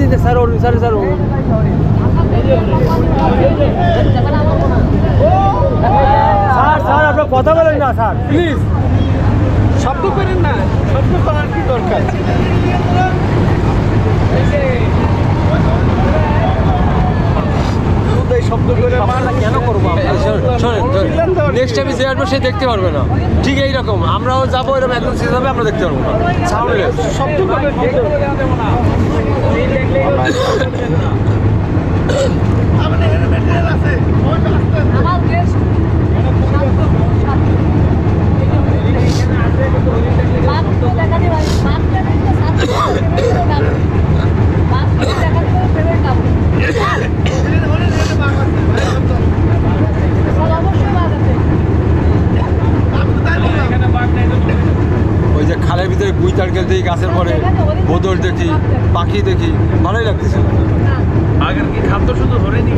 দিতে স্যার ওর sir sir sir sir আপনার কথা বলেন না স্যার প্লিজ শব্দ করেন না, শব্দ করার কি দরকার? শব্দ করে কেন করবো নেক্সট টাইম যে আসবে সে দেখতে পারবে না ঠিক এইরকম আমরাও যাবো এরকম একদম হিসাবে আমরা দেখতে পারবো না সাউন্ডলেস শব্দ করে ওই যে খালের ভিতরে গুই তারকেল দেখি গাছের পরে বোতল দেখি পাখি দেখি ভালোই লাগতেছে আগের কি খাদ্য শুধু ধরে নি